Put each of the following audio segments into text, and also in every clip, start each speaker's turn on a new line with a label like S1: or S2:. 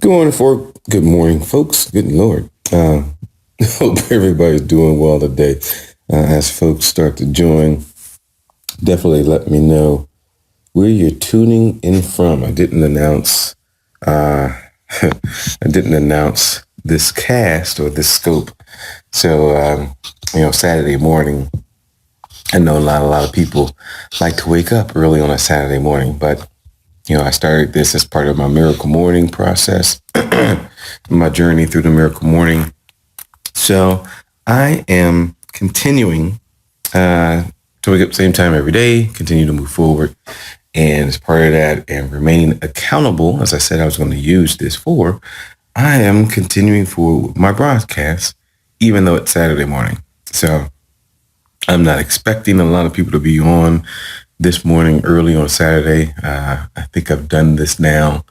S1: Good morning, folks. Good Lord. Hope everybody's doing well today. As folks start to join, definitely let me know where you're tuning in from. I didn't announce this cast or this scope. So, Saturday morning, I know a lot of people like to wake up early on a Saturday morning, but I started this as part of my Miracle Morning process, my journey through the Miracle Morning. So I am continuing to wake up the same time every day, continue to move forward. And as part of that and remaining accountable, as I said I was going to use this for, I am continuing for my broadcast, even though it's Saturday morning. So I'm not expecting a lot of people to be on this morning early on Saturday. I think I've done this now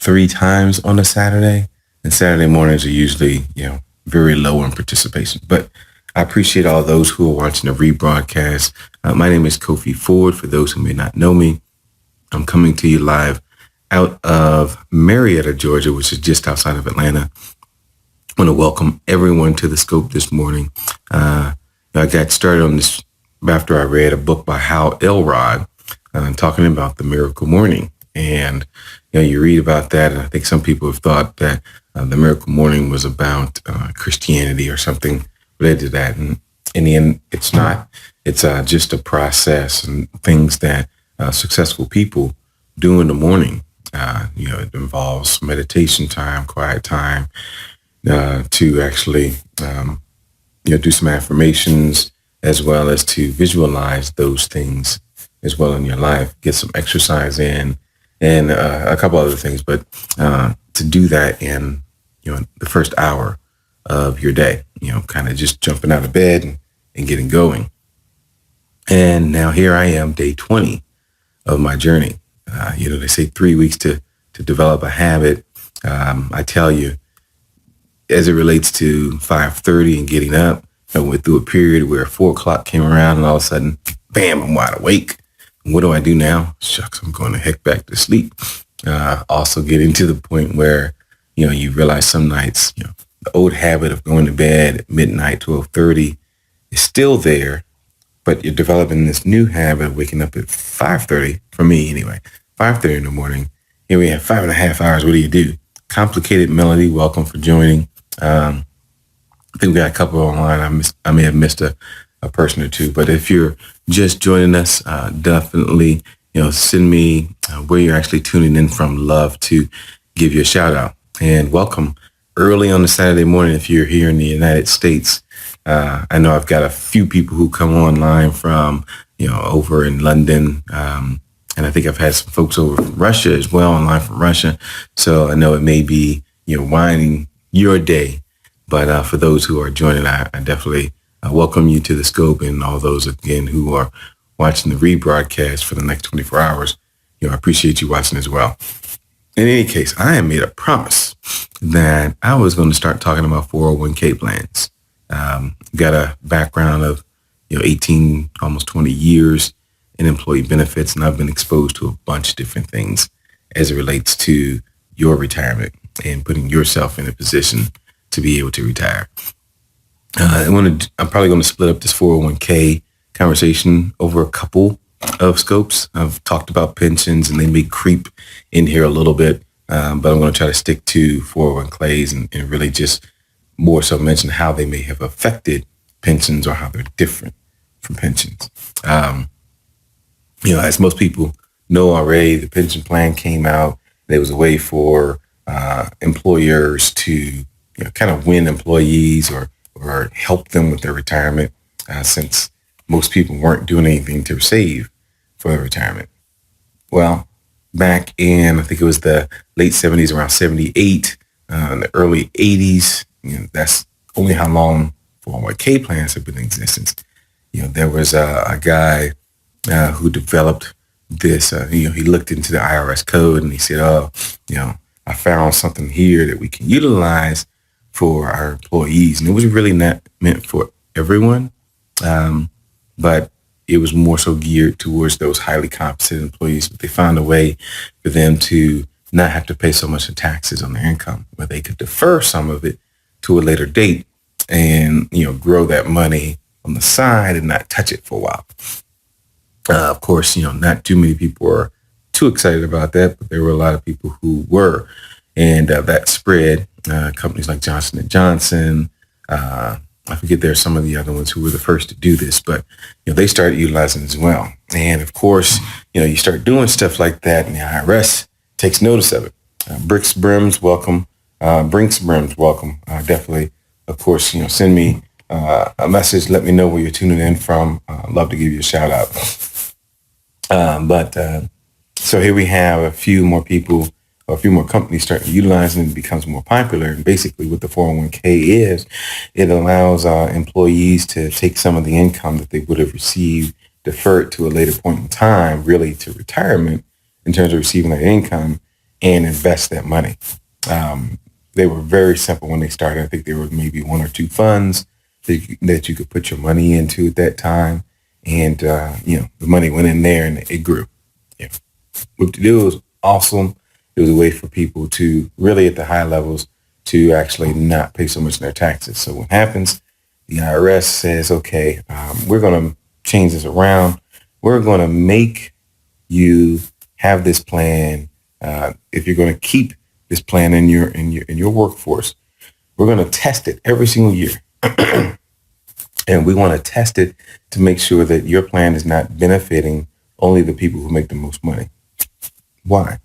S1: 3 times on a Saturday, and Saturday mornings are usually, very low in participation. But I appreciate all those who are watching the rebroadcast. My name is Kofi Ford. For those who may not know me, I'm coming to you live out of Marietta, Georgia, which is just outside of Atlanta. I want to welcome everyone to the scope this morning. I got started on this after I read a book by Hal Elrod talking about the Miracle Morning. And, you read about that, and I think some people have thought that the Miracle Morning was about Christianity or something related to that. And in the end, it's not. It's just a process and things that successful people do in the morning. It involves meditation time, quiet time, to actually, do some affirmations, as well as to visualize those things as well in your life, get some exercise in, and a couple other things. But to do that in, the first hour of your day, kind of just jumping out of bed and getting going. And now here I am, day 20 of my journey. They say 3 weeks to develop a habit. I tell you, as it relates to 5:30 and getting up, I went through a period where 4 o'clock came around and all of a sudden, bam, I'm wide awake. And what do I do now? Shucks, I'm going to heck back to sleep. Also getting to the point where, you realize some nights, the old habit of going to bed at midnight, 12:30 is still there, but you're developing this new habit of waking up at 5:30, for me anyway, 5:30 in the morning. Here we have 5.5 hours. What do you do? Complicated Melody, welcome for joining. I think we got a couple online. I may have missed a person or two, but if you're just joining us, definitely, send me where you're actually tuning in from. Love to give you a shout out and welcome early on a Saturday morning. If you're here in the United States, I know I've got a few people who come online from, over in London. And I think I've had some folks over from Russia as well, online from Russia. So I know it may be, winding your day. But for those who are joining, I definitely welcome you to the scope, and all those, again, who are watching the rebroadcast for the next 24 hours. I appreciate you watching as well. In any case, I had made a promise that I was going to start talking about 401k plans. Got a background of, 18, almost 20 years in employee benefits, and I've been exposed to a bunch of different things as it relates to your retirement and putting yourself in a position to be able to retire. I'm probably going to split up this 401k conversation over a couple of scopes. I've talked about pensions, and they may creep in here a little bit, but I'm going to try to stick to 401ks and really just more so mention how they may have affected pensions or how they're different from pensions. As most people know already, the pension plan came out. There was a way for employers to kind of win employees or help them with their retirement, since most people weren't doing anything to save for their retirement. Well, back in, I think it was the late 70s, around 78, in the early 80s, that's only how long 401k plans have been in existence. There was a guy who developed this. He looked into the IRS code and he said, I found something here that we can utilize for our employees. And it was really not meant for everyone, but it was more so geared towards those highly competent employees. But they found a way for them to not have to pay so much in taxes on their income, where they could defer some of it to a later date and, grow that money on the side and not touch it for a while. Of course, not too many people are too excited about that, but there were a lot of people who were. And that spread. Companies like Johnson and Johnson, I forget there's some of the other ones who were the first to do this, but they started utilizing it as well. And of course, you start doing stuff like that, and the IRS takes notice of it. Brinks Brims, welcome. Brinks Brims, welcome. Definitely, of course, send me a message. Let me know where you're tuning in from. I'd love to give you a shout out. So here we have a few more people, or a few more companies starting to utilize it, and it becomes more popular. And basically what the 401k is, it allows employees to take some of the income that they would have received, defer it to a later point in time, really to retirement in terms of receiving that income, and invest that money. They were very simple when they started. I think there were maybe one or two funds that you could put your money into at that time. And, the money went in there and it grew. Yeah. What to do was awesome. It was a way for people to really at the high levels to actually not pay so much in their taxes. So what happens, the IRS says, okay, we're going to change this around. We're going to make you have this plan. If you're going to keep this plan in your workforce, we're going to test it every single year. And we want to test it to make sure that your plan is not benefiting only the people who make the most money. Why?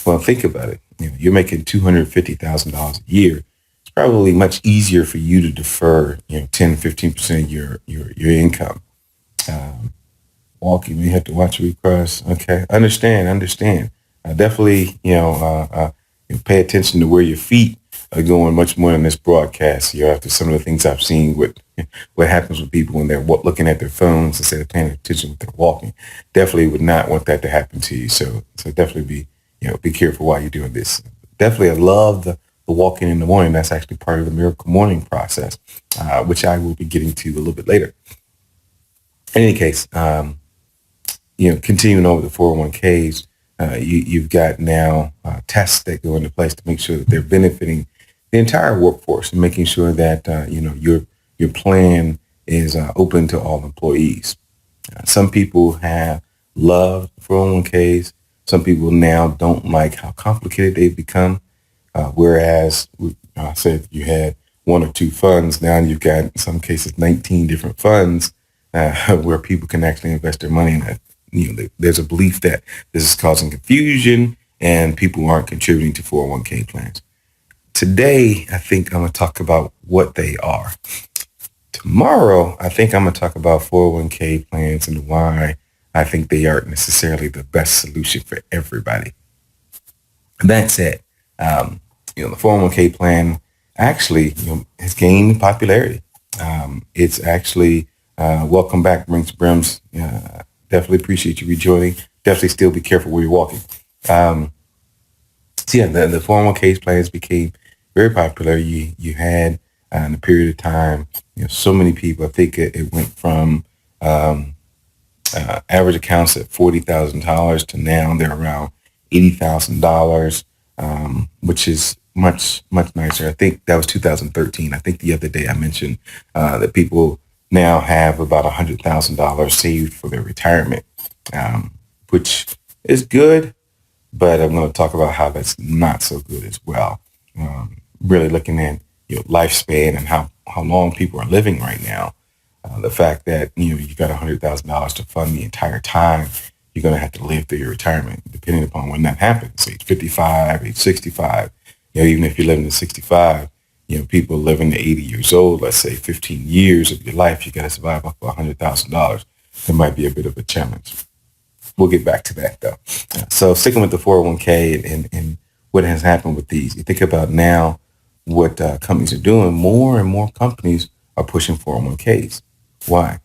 S1: Well, think about it. You're making $250,000 a year. It's probably much easier for you to defer, 10-15% of your income. Walking, you have to watch where you cross. Okay, understand. Definitely, pay attention to where your feet are going much more in this broadcast. After some of the things I've seen with what happens with people when they're looking at their phones instead of paying attention when they're walking. Definitely would not want that to happen to you. So definitely be careful while you're doing this. Definitely, I love the walking in the morning. That's actually part of the Miracle Morning process, which I will be getting to a little bit later. In any case, continuing over the 401ks, you've got now tests that go into place to make sure that they're benefiting the entire workforce and making sure that your plan is open to all employees. Some people have loved 401ks. Some people now don't like how complicated they've become. Whereas I said you had one or two funds, now you've got in some cases 19 different funds where people can actually invest their money in it. There's a belief that this is causing confusion and people aren't contributing to 401k plans. Today, I think I'm going to talk about what they are. Tomorrow, I think I'm going to talk about 401k plans and why I think they aren't necessarily the best solution for everybody. That said, the 401k plan actually has gained popularity. It's actually, welcome back, Brinks Brims. Definitely appreciate you rejoining. Definitely still be careful where you're walking. The 401k plans became very popular. You had in a period of time, so many people. I think it went from average accounts at $40,000 to now they're around $80,000, which is much nicer. I think that was 2013. I think the other day I mentioned that people now have about $100,000 saved for their retirement, which is good, but I'm going to talk about how that's not so good as well. Really looking at lifespan and how long people are living right now. The fact that you got $100,000 to fund the entire time you're going to have to live through your retirement, depending upon when that happens. Age 55, age 65. Even if you're living to 65, people living to 80 years old. Let's say 15 years of your life, you got to survive off of $100,000. That might be a bit of a challenge. We'll get back to that though. So sticking with the 401k and what has happened with these, you think about now what companies are doing. More and more companies are pushing 401ks. Why?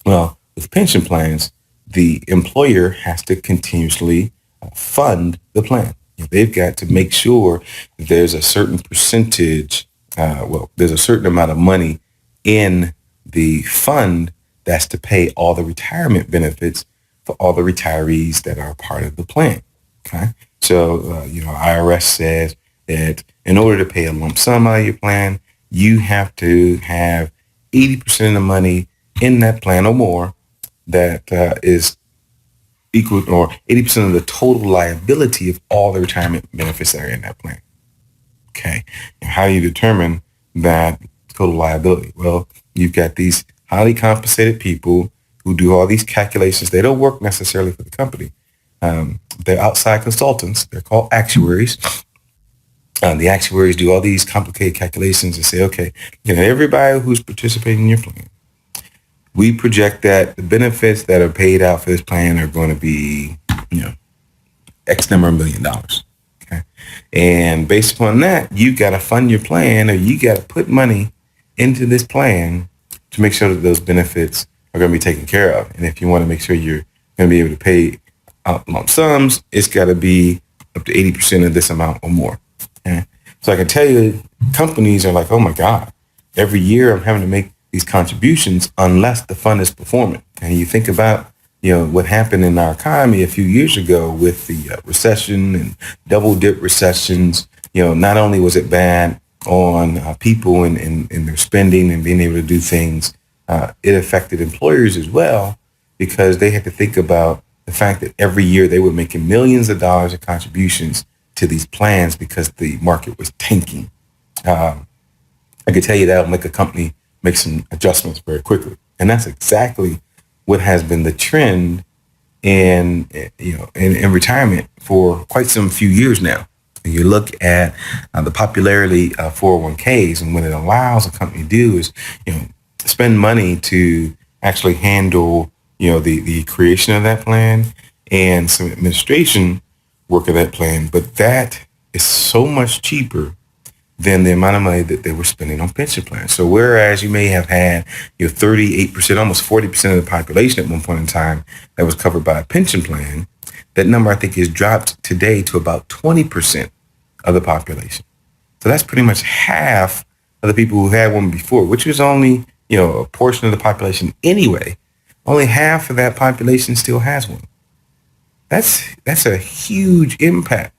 S1: Well, with pension plans, the employer has to continuously fund the plan. They've got to make sure that there's a certain percentage, there's a certain amount of money in the fund that's to pay all the retirement benefits for all the retirees that are part of the plan. Okay. So, IRS says that in order to pay a lump sum out of your plan, you have to have 80% of the money in that plan or more that is equal, or 80% of the total liability of all the retirement benefits that are in that plan. Okay. And how do you determine that total liability? Well, you've got these highly compensated people who do all these calculations. They don't work necessarily for the company. They're outside consultants. They're called actuaries. The actuaries do all these complicated calculations and say, okay, everybody who's participating in your plan, we project that the benefits that are paid out for this plan are going to be, X number of $1 million. Okay. And based upon that, you got to fund your plan, or you got to put money into this plan to make sure that those benefits are going to be taken care of. And if you want to make sure you're going to be able to pay out lump sums, it's got to be up to 80% of this amount or more. Okay. So I can tell you, companies are like, oh my God, every year I'm having to make these contributions unless the fund is performing. And you think about, what happened in our economy a few years ago with the recession and double dip recessions. Not only was it bad on people and their spending and being able to do things, it affected employers as well, because they had to think about the fact that every year they were making millions of dollars of contributions to these plans because the market was tanking. I can tell you that'll make a company make some adjustments very quickly. And that's exactly what has been the trend in retirement for quite some few years now. And you look at the popularity of 401ks, and what it allows a company to do is, spend money to actually handle, the creation of that plan and some administration work of that plan. But that is so much cheaper than the amount of money that they were spending on pension plans. So whereas you may have had 38%, almost 40% of the population at one point in time that was covered by a pension plan, that number I think is dropped today to about 20% of the population. So that's pretty much half of the people who had one before, which was only, a portion of the population anyway. Only half of that population still has one. That's a huge impact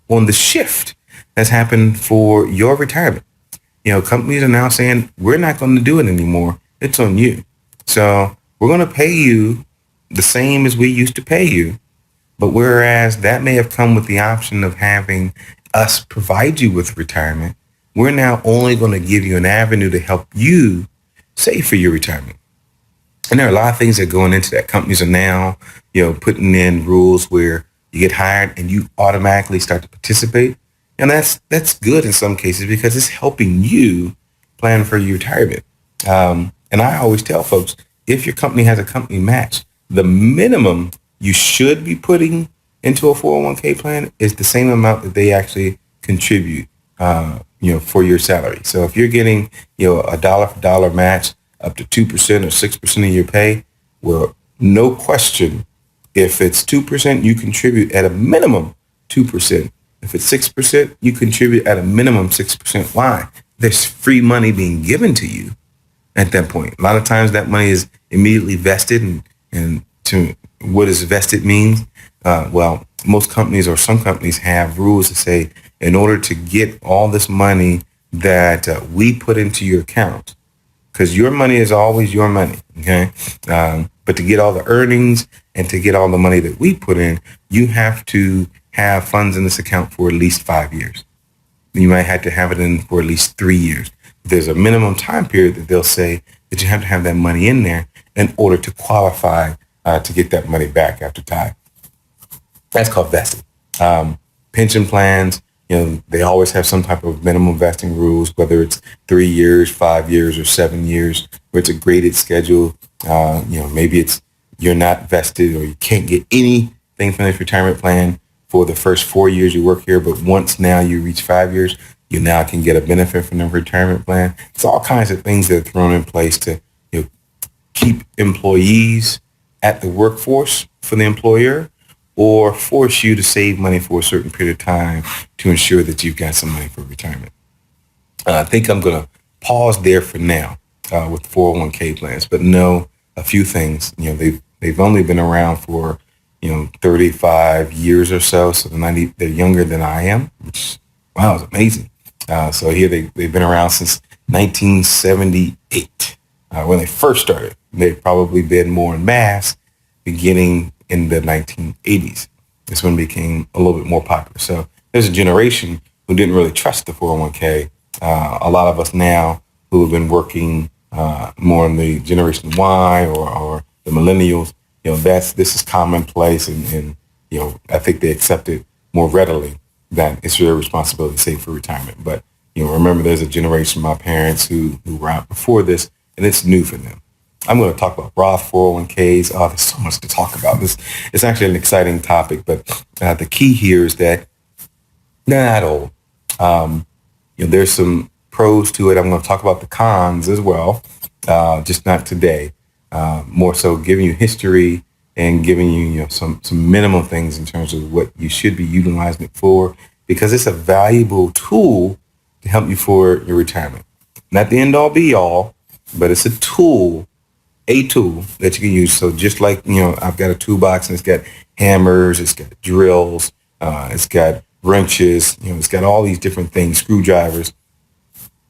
S1: on the shift that's happened for your retirement. Companies are now saying, we're not going to do it anymore. It's on you. So we're going to pay you the same as we used to pay you. But whereas that may have come with the option of having us provide you with retirement, we're now only going to give you an avenue to help you save for your retirement. And there are a lot of things that are going into that. Companies are now, putting in rules where you get hired and you automatically start to participate. And that's good in some cases because it's helping you plan for your retirement. And I always tell folks, if your company has a company match, the minimum you should be putting into a 401k plan is the same amount that they actually contribute, for your salary. So if you're getting, a dollar for dollar match up to 2% or 6% of your pay, well, no question, if it's 2%, you contribute at a minimum 2%. If it's 6%, you contribute at a minimum 6%. Why? There's free money being given to you at that point. A lot of times that money is immediately vested, and to what does vested mean? Well, most companies or some companies have rules that say in order to get all this money that we put into your account, because your money is always your money, okay? But to get all the earnings and to get all the money that we put in, you have to have funds in this account for at least 5 years. You might have to have it in for at least 3 years. There's a minimum time period that they'll say that you have to have that money in there in order to qualify to get that money back after time. That's called vesting. Pension plans, they always have some type of minimum vesting rules, whether it's 3 years, 5 years, or 7 years, where it's a graded schedule. Maybe it's you're not vested or you can't get anything from this retirement plan for the first 4 years you work here, but once now you reach 5 years, you now can get a benefit from the retirement plan. It's all kinds of things that are thrown in place to keep employees at the workforce for the employer, or force you to save money for a certain period of time to ensure that you've got some money for retirement. I think I'm going to pause there for now with 401k plans, but know a few things. They've only been around for 35 years or so. So they're younger than I am, which, wow, it's amazing. So here they've been around since 1978 when they first started. They've probably been more in mass beginning in the 1980s. This one became a little bit more popular. So there's a generation who didn't really trust the 401k. A lot of us now who have been working more in the Generation Y or the millennials, this is commonplace, and I think they accept it more readily that it's their responsibility to save for retirement. But remember, there's a generation, my parents who were out before this, and it's new for them. I'm going to talk about Roth 401ks. Oh, there's so much to talk about. This it's actually an exciting topic, but the key here is that they're not old. There's some pros to it. I'm going to talk about the cons as well, just not today. More so giving you history and giving you, some minimal things in terms of what you should be utilizing it for, because it's a valuable tool to help you for your retirement. Not the end all be all, but it's a tool that you can use. So just like, I've got a toolbox and it's got hammers, it's got drills, it's got wrenches, it's got all these different things, screwdrivers.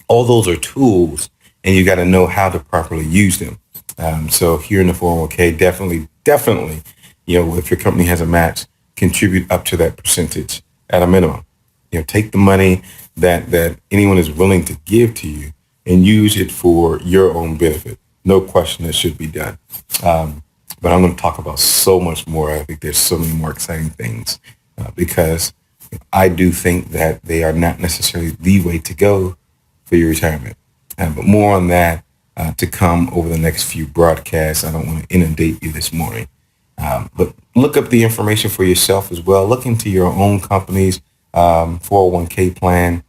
S1: All those are tools, and you got to know how to properly use them. So here in the 401k, definitely, if your company has a match, contribute up to that percentage at a minimum. Take the money that anyone is willing to give to you and use it for your own benefit. No question that should be done. But I'm going to talk about so much more. I think there's so many more exciting things because I do think that they are not necessarily the way to go for your retirement. But more on that to come over the next few broadcasts. I don't want to inundate you this morning. But look up the information for yourself as well. Look into your own company's 401k plan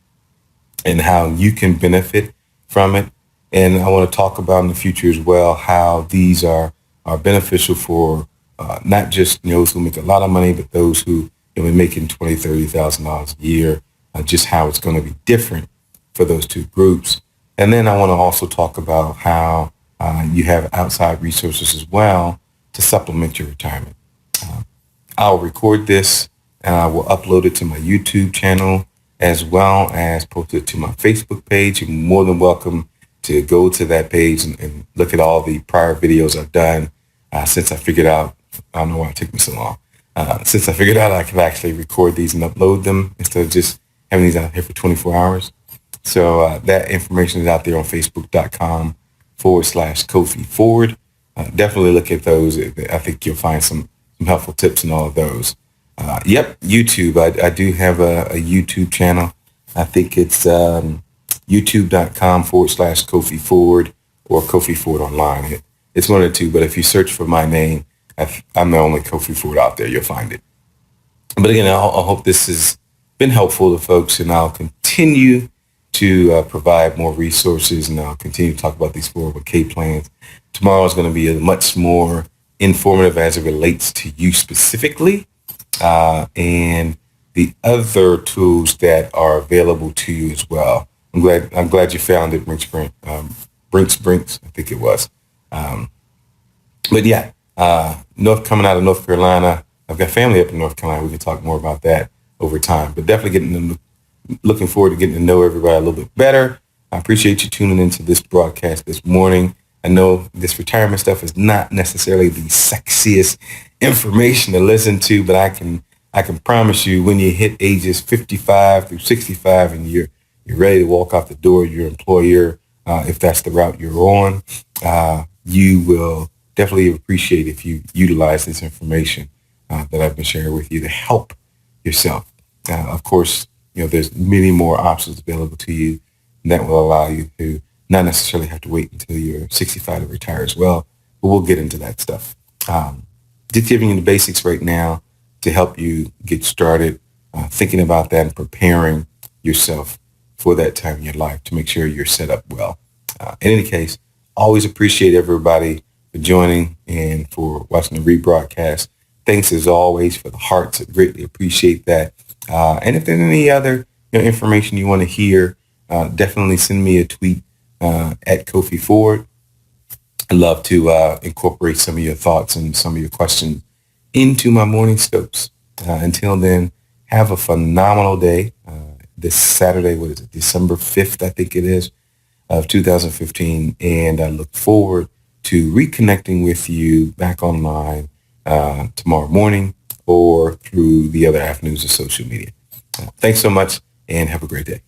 S1: and how you can benefit from it. And I want to talk about in the future as well how these are beneficial for not just those who make a lot of money, but those who are making $20,000, $30,000 a year, just how it's going to be different for those two groups. And then I want to also talk about how you have outside resources as well to supplement your retirement. I'll record this and I will upload it to my YouTube channel as well as post it to my Facebook page. You're more than welcome to go to that page and look at all the prior videos I've done since I figured out, I don't know why it took me so long, since I figured out I could actually record these and upload them instead of just having these out here for 24 hours. So that information is out there on facebook.com/Kofi Ford. Definitely look at those. I think you'll find some helpful tips in all of those. YouTube. I do have a YouTube channel. I think it's youtube.com/Kofi Ford or Kofi Ford online. It's one of the two, but if you search for my name, I'm the only Kofi Ford out there. You'll find it. But again, I hope this has been helpful to folks, and I'll continue to provide more resources, and I'll continue to talk about these 401k plans. Tomorrow is going to be much more informative as it relates to you specifically, and the other tools that are available to you as well. I'm glad you found it, Brinks, I think it was. But yeah, coming out of North Carolina. I've got family up in North Carolina. We can talk more about that over time, but definitely looking forward to getting to know everybody a little bit better. I appreciate you tuning into this broadcast this morning. I know this retirement stuff is not necessarily the sexiest information to listen to, but I can promise you when you hit ages 55 through 65 and you're ready to walk out the door, your employer, if that's the route you're on, you will definitely appreciate if you utilize this information that I've been sharing with you to help yourself. Of course, there's many more options available to you that will allow you to not necessarily have to wait until you're 65 to retire as well, but we'll get into that stuff. Just giving you the basics right now to help you get started thinking about that and preparing yourself for that time in your life to make sure you're set up well. In any case, always appreciate everybody for joining and for watching the rebroadcast. Thanks as always for the hearts. I greatly appreciate that. And if there's any other information you want to hear, definitely send me a tweet at Kofi Ford. I'd love to incorporate some of your thoughts and some of your questions into my morning scopes. Until then, have a phenomenal day. This Saturday, what is it, December 5th, I think it is, of 2015. And I look forward to reconnecting with you back online tomorrow morning or through the other avenues of social media. Thanks so much and have a great day.